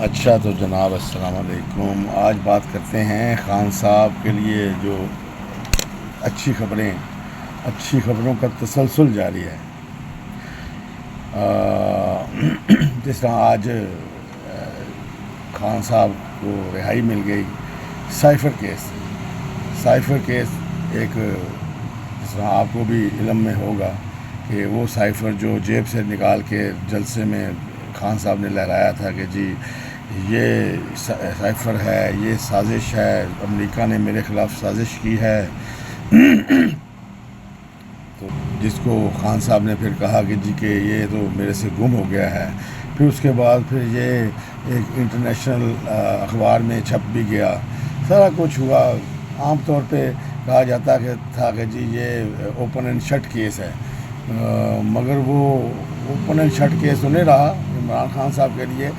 اچھا تو جناب السلام علیکم. آج بات کرتے ہیں خان صاحب کے لیے جو اچھی خبروں کا تسلسل جاری ہے. جس طرح آج خان صاحب کو رہائی مل گئی سائفر کیس ایک جس طرح آپ کو بھی علم میں ہوگا کہ وہ سائفر جو جیب سے نکال کے جلسے میں خان صاحب نے لہرایا تھا کہ جی یہ سائفر ہے، یہ سازش ہے، امریکہ نے میرے خلاف سازش کی ہے. تو جس کو خان صاحب نے پھر کہا کہ جی کہ یہ تو میرے سے گم ہو گیا ہے. پھر اس کے بعد پھر یہ ایک انٹرنیشنل اخبار میں چھپ بھی گیا. سارا کچھ ہوا. عام طور پہ کہا جاتا تھا کہ جی یہ اوپن اینڈ شٹ کیس ہے، مگر وہ اوپن اینڈ شٹ کیس تو نہیں رہا عمران خان صاحب کے لیے.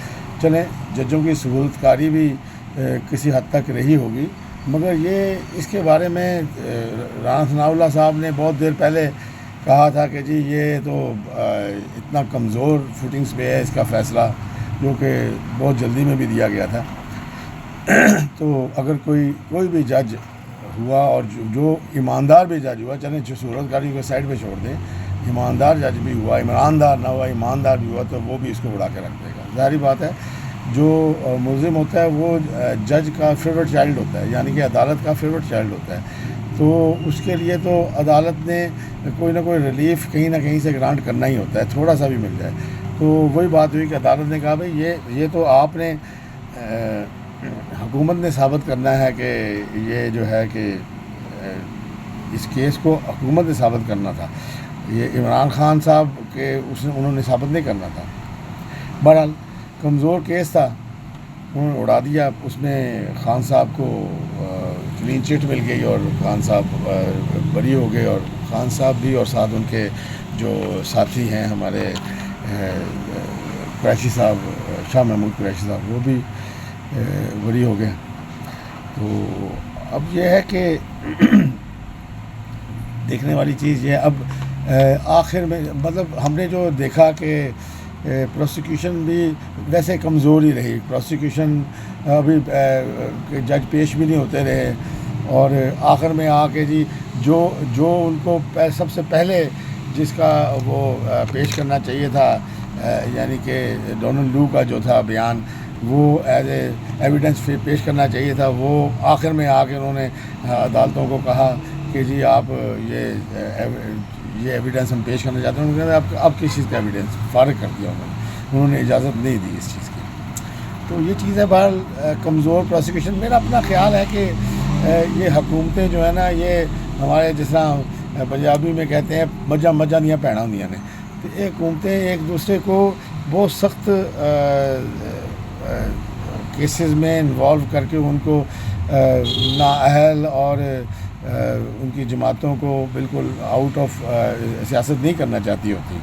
چلیں، ججوں کی سہولت کاری بھی کسی حد تک رہی ہوگی، مگر یہ اس کے بارے میں رانا ثناء اللہ صاحب نے بہت دیر پہلے کہا تھا کہ جی یہ تو اتنا کمزور فوٹنگز پہ ہے اس کا فیصلہ، جو کہ بہت جلدی میں بھی دیا گیا تھا. تو اگر کوئی بھی جج ہوا، اور جو ایماندار بھی جج ہوا، چلیں سہولت کاری کو سائڈ پہ چھوڑ دیں، ایماندار جج بھی ہوا، عمراندار نہ ہوا، ایماندار بھی ہوا، تو وہ بھی اس کو اڑا کے رکھ دے گا. ظاہری بات ہے، جو ملزم ہوتا ہے وہ جج کا فیورٹ چائلڈ ہوتا ہے، یعنی کہ عدالت کا فیورٹ چائلڈ ہوتا ہے. تو اس کے لیے تو عدالت نے کوئی نہ کوئی ریلیف کہیں نہ کہیں سے گرانٹ کرنا ہی ہوتا ہے، تھوڑا سا بھی مل جائے. تو وہی بات ہوئی کہ عدالت نے کہا بھائی یہ تو آپ نے حکومت نے ثابت کرنا ہے کہ یہ جو ہے کہ اس کیس کو حکومت نے ثابت کرنا تھا، یہ عمران خان صاحب کے انہوں نے ثابت نہیں کرنا تھا. بہرحال کمزور کیس تھا، انہوں نے اڑا دیا. اس میں خان صاحب کو کلین چٹ مل گئی اور خان صاحب بری ہو گئے، اور خان صاحب بھی اور ساتھ ان کے جو ساتھی ہیں ہمارے قریشی صاحب، شاہ محمود قریشی صاحب، وہ بھی بری ہو گئے. تو اب یہ ہے کہ دیکھنے والی چیز یہ اب آخر میں مطلب ہم نے جو دیکھا کہ پروسیکیوشن بھی ویسے کمزور ہی رہی. پروسیکیوشن ابھی جج پیش بھی نہیں ہوتے رہے، اور آخر میں آ کے جی جو ان کو سب سے پہلے جس کا وہ پیش کرنا چاہیے تھا، یعنی کہ ڈونلڈ لو کا جو تھا بیان، وہ ایز اے ایویڈنس پیش کرنا چاہیے تھا، وہ آخر میں آ کے انہوں نے عدالتوں کو کہا کہ جی آپ یہ ایویڈنس ہم پیش کرنا چاہتے ہیں. انہوں نے اب کس چیز کا ایویڈنس فارغ کر دیا، انہوں نے اجازت نہیں دی اس چیز کی. تو یہ چیز ہے بہرحال کمزور پروسیکیوشن. میرا اپنا خیال ہے کہ یہ حکومتیں جو ہے نا، یہ ہمارے جس طرح پنجابی میں کہتے ہیں مجھا دیا بھیناں ہوندیاں نے، تو یہ حکومتیں ایک دوسرے کو بہت سخت کیسز میں انوالو کر کے ان کو نااہل اور ان کی جماعتوں کو بالکل آؤٹ آف سیاست نہیں کرنا چاہتی ہوتی.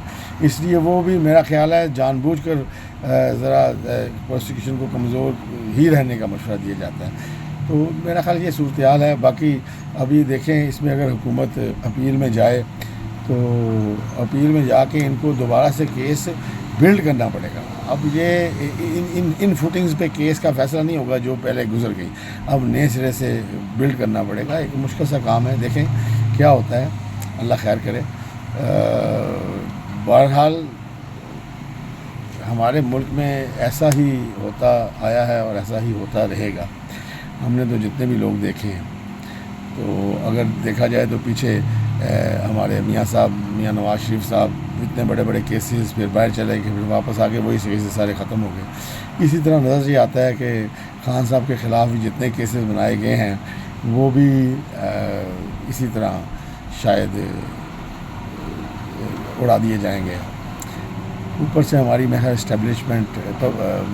اس لیے وہ بھی میرا خیال ہے جان بوجھ کر ذرا پروسیکیوشن کو کمزور ہی رہنے کا مشورہ دیا جاتا ہے. تو میرا خیال یہ صورتحال ہے. باقی ابھی دیکھیں اس میں اگر حکومت اپیل میں جائے تو اپیل میں جا کے ان کو دوبارہ سے کیس بلڈ کرنا پڑے گا. اب یہ ان فوٹنگز پہ کیس کا فیصلہ نہیں ہوگا جو پہلے گزر گئی، اب نئے سرے سے بلڈ کرنا پڑے گا. ایک مشکل سا کام ہے، دیکھیں کیا ہوتا ہے، اللہ خیر کرے. بہرحال ہمارے ملک میں ایسا ہی ہوتا آیا ہے اور ایسا ہی ہوتا رہے گا. ہم نے تو جتنے بھی لوگ دیکھے ہیں، تو اگر دیکھا جائے تو پیچھے ہمارے میاں نواز شریف صاحب اتنے بڑے بڑے کیسز پھر باہر چلے گئے، پھر واپس آ کے وہی کیسز سارے ختم ہو گئے. اسی طرح نظر یہ آتا ہے کہ خان صاحب کے خلاف بھی جتنے کیسز بنائے گئے ہیں وہ بھی اسی طرح شاید اڑا دیے جائیں گے. اوپر سے ہماری محض اسٹیبلشمنٹ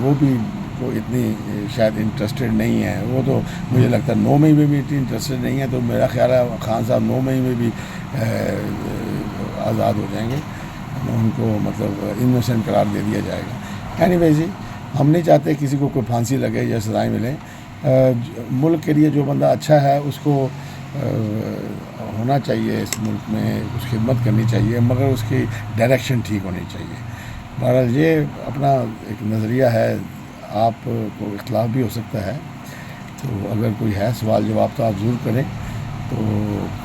وہ بھی وہ اتنی شاید انٹرسٹڈ نہیں ہے. وہ تو مجھے لگتا ہے 9 مئی میں بھی اتنی انٹرسٹڈ نہیں ہے. تو میرا خیال ہے خان صاحب 9 مئی میں بھی آزاد ہو جائیں گے، ان کو مطلب انوسنٹ قرار دے دیا جائے گا. اینی ویز جی، ہم نہیں چاہتے کسی کو کوئی پھانسی لگے یا سزائیں ملیں. ملک کے لیے جو بندہ اچھا ہے اس کو ہونا چاہیے، اس ملک میں کچھ خدمت کرنی چاہیے، مگر اس کی ڈائریکشن ٹھیک ہونی چاہیے. بہرحال یہ اپنا ایک نظریہ ہے. آپ کو اختلاف بھی ہو سکتا ہے، تو اگر کوئی ہے سوال جواب تو آپ ضرور کریں، تو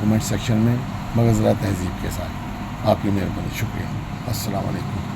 کمنٹ سیکشن میں، مگر ذرا تہذیب کے ساتھ۔ آپ کی مہربانی، شکریہ، السلام علیکم۔